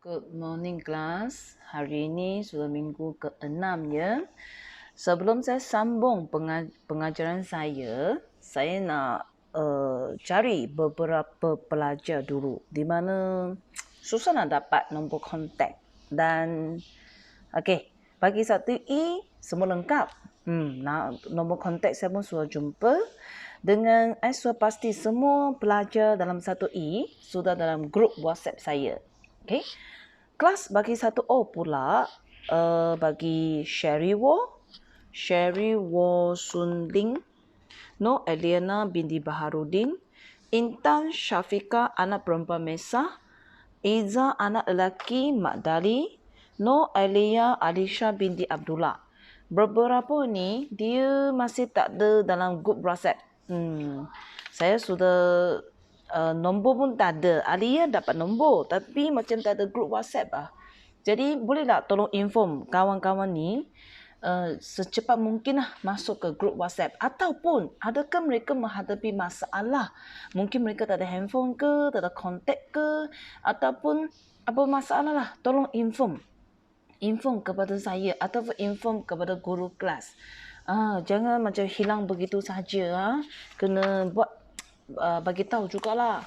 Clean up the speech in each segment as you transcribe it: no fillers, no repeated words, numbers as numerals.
Good morning class. Hari ini sudah minggu ke-6 ya. Sebelum saya sambung pengajaran saya nak cari beberapa pelajar dulu di mana susah nak dapat nombor kontak. Dan okey, bagi satu E semua lengkap. Nombor kontak saya pun sudah jumpa. Dengan saya sudah pasti semua pelajar dalam satu E sudah dalam grup WhatsApp saya. Okey. Kelas bagi satu O pula bagi Sherry Wo Sun Ling, No Eliana binti Baharudin, Intan Syafika anak perempuan Mesa, Iza anak lelaki Mak Dali, No Elia Alisha binti Abdullah. Beberapa ni dia masih tak ada dalam grup WhatsApp. Saya sudah nombor pun tak ada. Alia dapat nombor tapi macam tak ada grup WhatsApp lah. Jadi boleh tak tolong inform kawan-kawan ni secepat mungkin lah masuk ke grup WhatsApp. Ataupun adakah mereka menghadapi masalah? Mungkin mereka tak ada handphone ke, tak ada kontak ke, ataupun apa masalah lah. Tolong inform kepada saya ataupun inform kepada guru kelas. Jangan macam hilang begitu saja. Kena buat bagi tahu jugalah.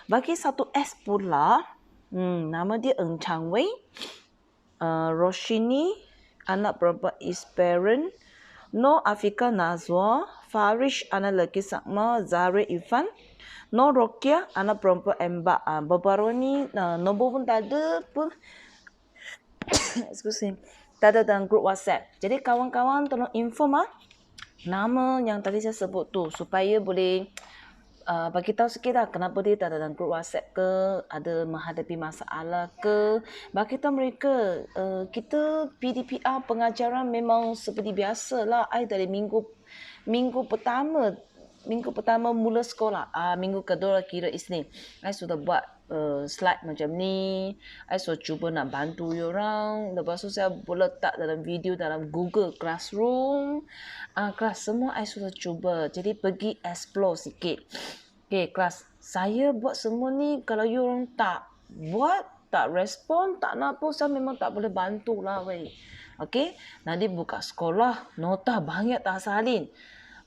Bagi satu S pula, nama dia Eng Chang Wei, Roshini anak perempuan Isparent, No Afika Nazwa, Farish anak lelaki Sakma, Zahra Irfan, No Rokia anak perempuan Embak. Beberapa ni nombor pun tak ada pun. Excuse me. Tak ada dalam grup WhatsApp. Jadi kawan-kawan tolong inform nama yang tadi saya sebut tu supaya boleh bagi tahu sikit lah kenapa dia tak ada dalam grup WhatsApp ke, ada menghadapi masalah ke. Bagi tahu mereka kita PDPR pengajaran memang seperti biasa lah. Dari minggu pertama mula sekolah, minggu kedua kira Isnin, saya sudah buat slide macam ni. Saya sudah cuba nak bantu orang. Lepas tu saya letak dalam video dalam Google Classroom. Kelas semua saya sudah cuba. Jadi pergi explore sikit. Okay, kelas saya buat semua ni. Kalau you orang tak buat, tak respon, tak nak pun, saya memang tak boleh bantu lah weh. Okay, nanti buka sekolah nota banyak tak salin.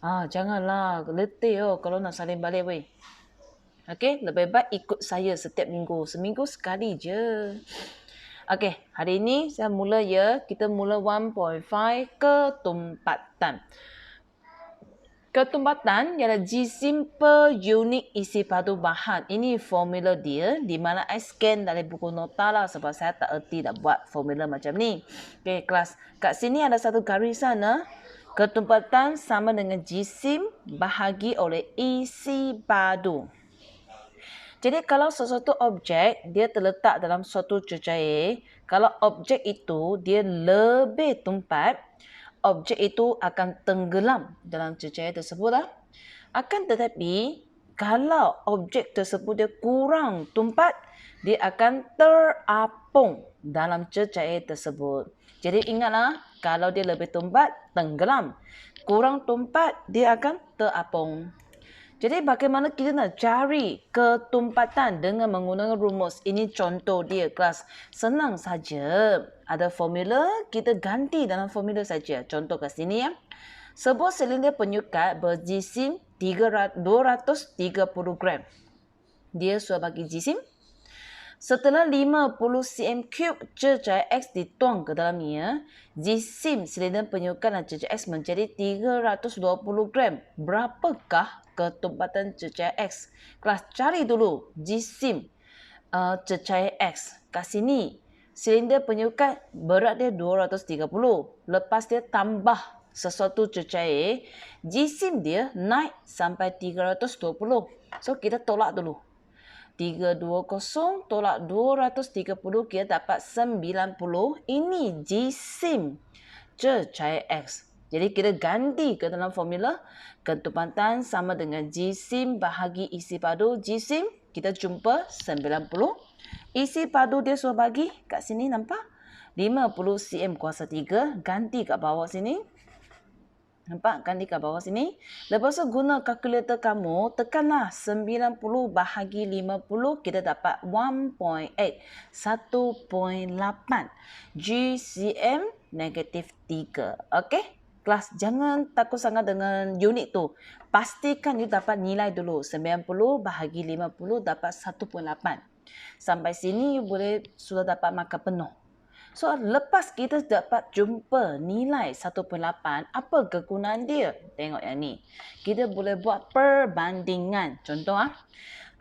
Janganlah letih kalau nak salin balik weh. Okey, lebih baik ikut saya setiap minggu. Seminggu sekali je. Okey, hari ini saya mula ya. Kita mula 1.5 ketumpatan. Ketumpatan ialah jisim per unit isi padu bahan. Ini formula dia di mana I scan dari buku nota lah sebab saya tak erti nak buat formula macam ni. Okey, kelas. Kat sini ada satu garisan. Ketumpatan sama dengan jisim bahagi oleh isi padu. Jadi kalau sesuatu objek dia terletak dalam suatu cecair, kalau objek itu dia lebih tumpat, objek itu akan tenggelam dalam cecair tersebut lah. Akan tetapi kalau objek tersebut dia kurang tumpat, dia akan terapung dalam cecair tersebut. Jadi ingatlah, kalau dia lebih tumpat, tenggelam. Kurang tumpat, dia akan terapung. Jadi bagaimana kita nak cari ketumpatan dengan menggunakan rumus? Ini contoh dia kelas. Senang saja. Ada formula, kita ganti dalam formula saja. Contoh kat sini ya. Sebuah silinder penyukat berjisim 230 gram. Dia sudah bagi jisim. Setelah 50 cm3 cecair X dituang ke dalamnya, jisim silinder penyukat dan cecair X menjadi 320 gram. Berapakah ketumpatan cecair X? Kelas cari dulu jisim cecair X. Kat sini, silinder penyukat berat dia 230. Lepas dia tambah sesuatu cecair, jisim dia naik sampai 320. So, kita tolak dulu. 320 tolak 230, kita dapat 90. Ini jisim cecair X. Jadi kita ganti ke dalam formula. Ketumpatan sama dengan jisim bahagi isi padu. Jisim kita jumpa 90. Isi padu dia sudah bagi kat sini, nampak? 50 cm kuasa 3. Ganti kat bawah sini. Nampak kan di kat bawah sini? Lepas tu guna kalkulator kamu, tekanlah 90 bahagi 50, kita dapat 1.8. 1.8 GCM negatif 3. Okey? Kelas, jangan takut sangat dengan unit tu. Pastikan you dapat nilai dulu. 90 bahagi 50 dapat 1.8. Sampai sini you boleh sudah dapat markah penuh. So, lepas kita dapat jumpa nilai 1.8, apa kegunaan dia? Tengok yang ni. Kita boleh buat perbandingan. Contoh,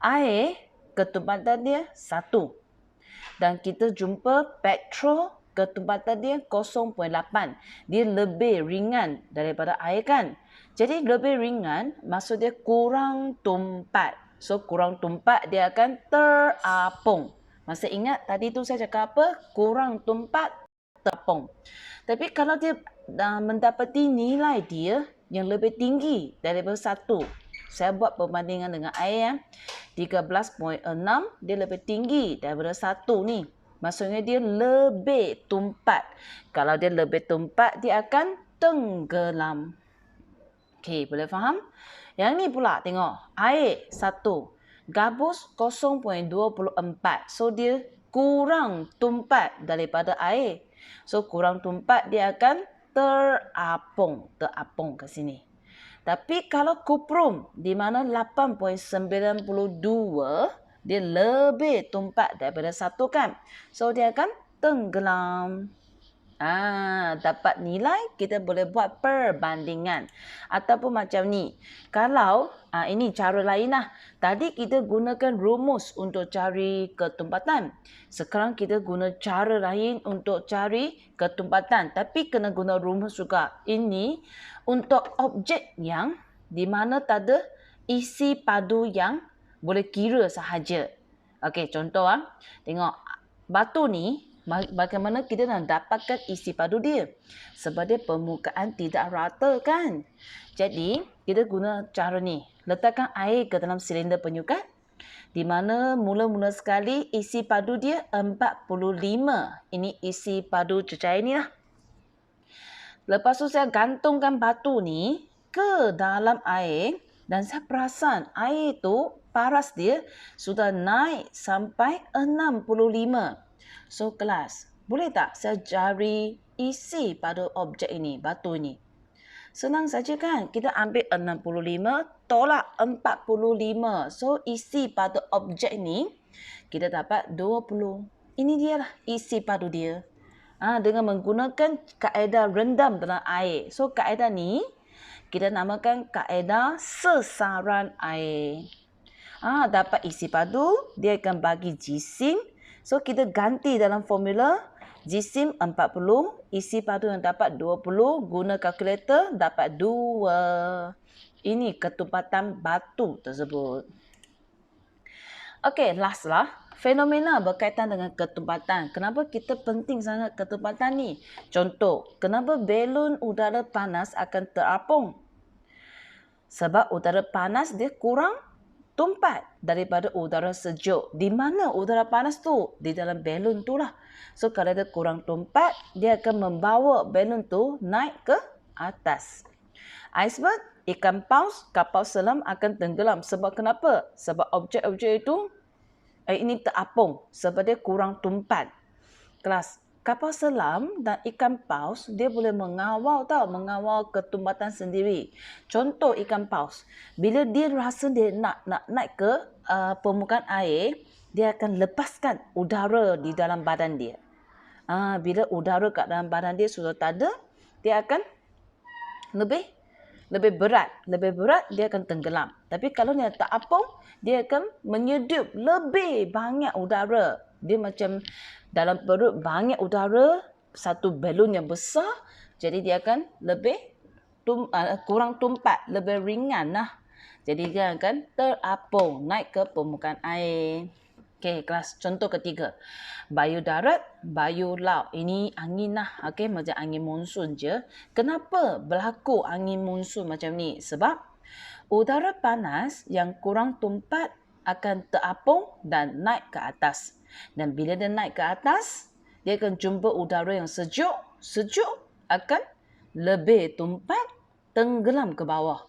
air ketumbatan dia 1. Dan kita jumpa petrol ketumbatan dia 0.8. Dia lebih ringan daripada air kan? Jadi, lebih ringan maksud dia kurang tumpat. So, kurang tumpat dia akan terapung. Masih ingat tadi tu saya cakap apa? Kurang tumpat, terapung. Tapi kalau dia mendapati nilai dia yang lebih tinggi daripada 1. Saya buat perbandingan dengan air. 13.6 dia lebih tinggi daripada 1 ni. Maksudnya dia lebih tumpat. Kalau dia lebih tumpat, dia akan tenggelam. Okey, boleh faham? Yang ni pula tengok. Air 1. Gabus 0.24. So, dia kurang tumpat daripada air. So, kurang tumpat dia akan terapung. Terapung ke sini. Tapi kalau kuprum di mana 8.92, dia lebih tumpat daripada 1 kan. So, dia akan tenggelam. Dapat nilai, kita boleh buat perbandingan. Ataupun macam ni. Kalau, ini cara lain lah. Tadi kita gunakan rumus untuk cari ketumpatan. Sekarang kita guna cara lain untuk cari ketumpatan. Tapi kena guna rumus juga. Ini untuk objek yang di mana tak ada isi padu yang boleh kira sahaja. Okey, contoh tengok batu ni. Bagaimana kita nak dapatkan isi padu dia? Sebab dia permukaan tidak rata kan? Jadi, kita guna cara ni. Letakkan air ke dalam silinder penyukat. Di mana mula-mula sekali isi padu dia 45. Ini isi padu cecair ni lah. Lepas tu saya gantungkan batu ni ke dalam air. Dan saya perasan air tu paras dia sudah naik sampai 65. So, kelas, boleh tak saya cari isi pada objek ini, batu ini? Senang saja kan? Kita ambil 65, tolak 45. So, isi pada objek ini, kita dapat 20. Ini dia lah isi padu dia. Dengan menggunakan kaedah rendam dalam air. So, kaedah ni, kita namakan kaedah sesaran air. Dapat isi padu, dia akan bagi jisim. So, kita ganti dalam formula jisim 40, isi padu yang dapat 20, guna kalkulator dapat 2. Ini ketumpatan batu tersebut. Okey, last lah. Fenomena berkaitan dengan ketumpatan. Kenapa kita penting sangat ketumpatan ni? Contoh, kenapa belon udara panas akan terapung? Sebab udara panas dia kurang tumpat daripada udara sejuk. Di mana udara panas tu? Di dalam belon tu lah. So, kalau dia kurang tumpat, dia akan membawa belon tu naik ke atas. Iceberg, ikan paus, kapal selam akan tenggelam. Sebab kenapa? Sebab objek-objek itu ini terapung. Sebab dia kurang tumpat. Kelas, kapal selam dan ikan paus, dia boleh mengawal ketumpatan sendiri. Contoh ikan paus, bila dia rasa dia nak naik ke permukaan air, dia akan lepaskan udara di dalam badan dia. Bila udara kat dalam badan dia sudah tak ada, dia akan lebih berat. Lebih berat, dia akan tenggelam. Tapi kalau dia tak apung, dia akan menyedup lebih banyak udara. Dia macam dalam perut banyak udara, satu belon yang besar, jadi dia akan kurang tumpat, lebih ringan lah. Jadi dia akan terapung, naik ke permukaan air. Okey, kelas contoh ketiga. Bayu darat, bayu laut. Ini angin lah. Okey, macam angin monsun je. Kenapa berlaku angin monsun macam ni? Sebab udara panas yang kurang tumpat akan terapung dan naik ke atas. Dan bila dia naik ke atas, dia akan jumpa udara yang sejuk. Sejuk akan lebih tumpat tenggelam ke bawah.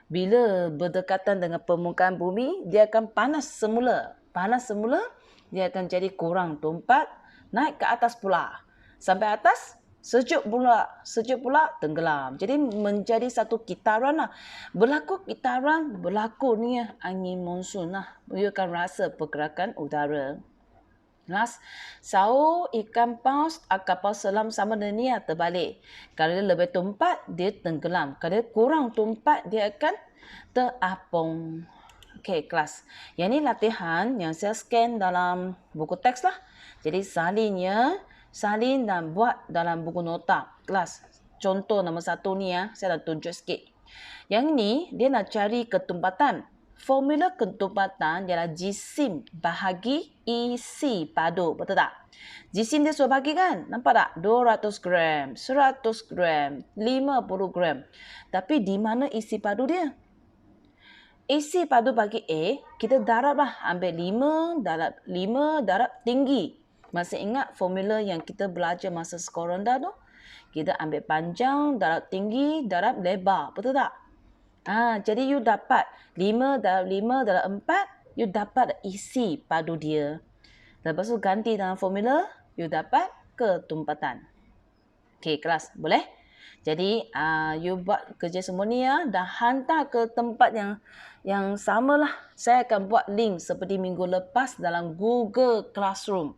Bila berdekatan dengan permukaan bumi, dia akan panas semula. Panas semula, dia akan jadi kurang tumpat, naik ke atas pula. Sampai atas, sejuk pula tenggelam. Jadi menjadi satu kitaran lah. Berlaku kitaran, berlaku ni angin monsun lah. You akan rasa pergerakan udara. Last, sau ikan paus kapal selam sama dengan ni terbalik. Kalau dia lebih tumpat, dia tenggelam. Kalau dia kurang tumpat, dia akan terapung. Okey, kelas. Yang ni latihan yang saya scan dalam buku teks lah. Jadi salin dan buat dalam buku nota. Kelas. Contoh nombor 1 ni saya dah tunjuk sikit. Yang ni, dia nak cari ketumpatan. Formula ketumpatan ialah jisim bahagi isi padu. Betul tak? Jisim dia suruh bagi kan? Nampak tak? 200 gram, 100 gram, 50 gram. Tapi di mana isi padu dia? Isi padu bagi A, kita darab lah. Ambil 5 darab tinggi. Masih ingat formula yang kita belajar masa sekolah rendah tu? Kita ambil panjang, darab tinggi, darab lebar. Betul tak? Jadi you dapat 5 darab 5 darab 4, you dapat isi padu dia. Lepas tu ganti dalam formula, you dapat ketumpatan. Okey, kelas. Boleh? Jadi, you buat kerja semua ni dan hantar ke tempat yang samalah. Saya akan buat link seperti minggu lepas dalam Google Classroom.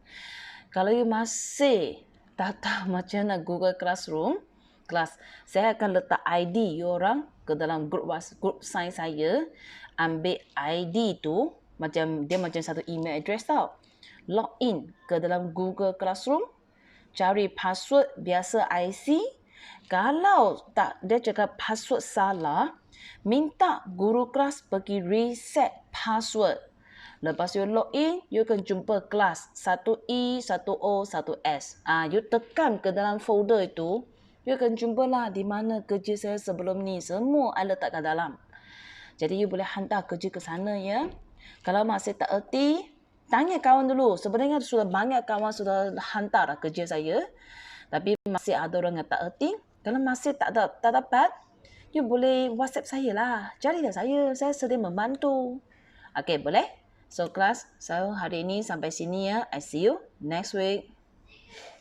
Kalau you masih tak tahu macam mana Google Classroom, kelas, saya akan letak ID you orang ke dalam grup sains saya. Ambil ID tu, dia macam satu email address tau. Log in ke dalam Google Classroom, cari password biasa IC. Kalau tak dia cakap password salah, minta guru kelas pergi reset password. Lepas you log in, you akan jumpa kelas 1E, 1O, 1S. You tekan ke dalam folder itu, you akan jumpa lah di mana kerja saya sebelum ni. Semua I letak kat dalam. Jadi you boleh hantar kerja ke sana ya. Kalau masih tak erti, tanya kawan dulu. Sebenarnya sudah banyak kawan sudah hantar lah kerja saya. Tapi masih ada orang yang tak erti. Kalau masih tak dapat, you boleh WhatsApp saya lah. Carilah saya sedia membantu. Okay, boleh? So, kelas, hari ini sampai sini ya. I see you next week.